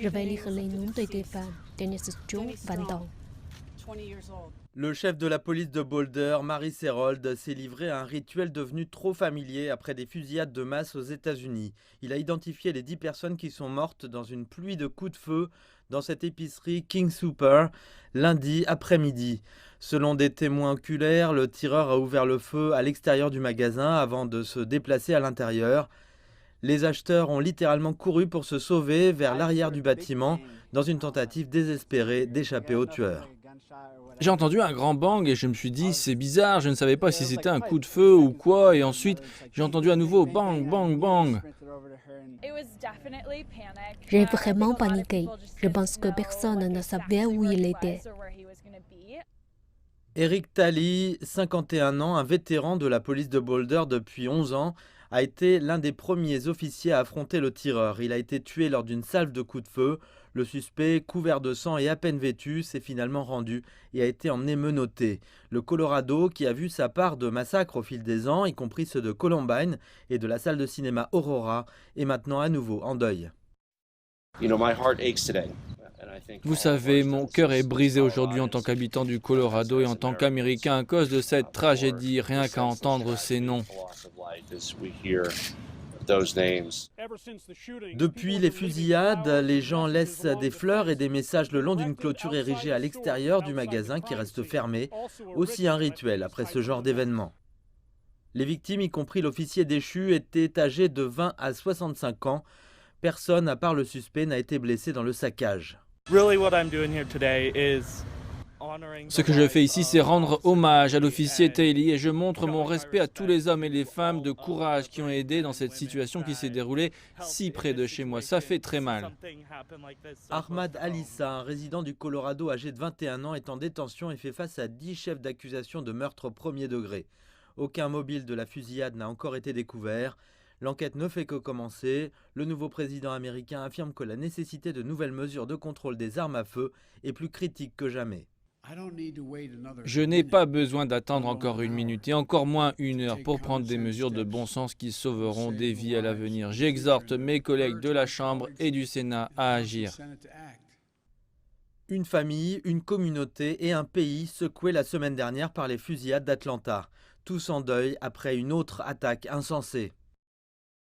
Je vais lire les noms des défunts. Dennis Joe, 20 ans. Le chef de la police de Boulder, Maurice Herold, s'est livré à un rituel devenu trop familier après des fusillades de masse aux États-Unis. Il a identifié les 10 personnes qui sont mortes dans une pluie de coups de feu dans cette épicerie King Soopers lundi après-midi. Selon des témoins oculaires, le tireur a ouvert le feu à l'extérieur du magasin avant de se déplacer à l'intérieur. Les acheteurs ont littéralement couru pour se sauver vers l'arrière du bâtiment dans une tentative désespérée d'échapper au tueur. J'ai entendu un grand bang et je me suis dit c'est bizarre, je ne savais pas si c'était un coup de feu ou quoi, et ensuite j'ai entendu à nouveau bang bang bang. J'ai vraiment paniqué. Je pense que personne ne savait où il était. Eric Talley, 51 ans, un vétéran de la police de Boulder depuis 11 ans, a été l'un des premiers officiers à affronter le tireur. Il a été tué lors d'une salve de coups de feu. Le suspect, couvert de sang et à peine vêtu, s'est finalement rendu et a été emmené menotté. Le Colorado, qui a vu sa part de massacres au fil des ans, y compris ceux de Columbine et de la salle de cinéma Aurora, est maintenant à nouveau en deuil. Vous savez, mon cœur est brisé aujourd'hui en tant qu'habitant du Colorado et en tant qu'Américain à cause de cette tragédie, rien qu'à entendre ces noms. Depuis les fusillades, les gens laissent des fleurs et des messages le long d'une clôture érigée à l'extérieur du magasin qui reste fermé, aussi un rituel après ce genre d'événement. Les victimes, y compris l'officier déchu, étaient âgées de 20 à 65 ans. Personne, à part le suspect, n'a été blessé dans le saccage. Ce que je fais ici, c'est rendre hommage à l'officier Talley et je montre mon respect à tous les hommes et les femmes de courage qui ont aidé dans cette situation qui s'est déroulée si près de chez moi. Ça fait très mal. Ahmad Alissa, un résident du Colorado âgé de 21 ans, est en détention et fait face à 10 chefs d'accusation de meurtre au premier degré. Aucun mobile de la fusillade n'a encore été découvert. L'enquête ne fait que commencer. Le nouveau président américain affirme que la nécessité de nouvelles mesures de contrôle des armes à feu est plus critique que jamais. Je n'ai pas besoin d'attendre encore une minute et encore moins une heure pour prendre des mesures de bon sens qui sauveront des vies à l'avenir. J'exhorte mes collègues de la Chambre et du Sénat à agir. Une famille, une communauté et un pays secoués la semaine dernière par les fusillades d'Atlanta. Tous en deuil après une autre attaque insensée.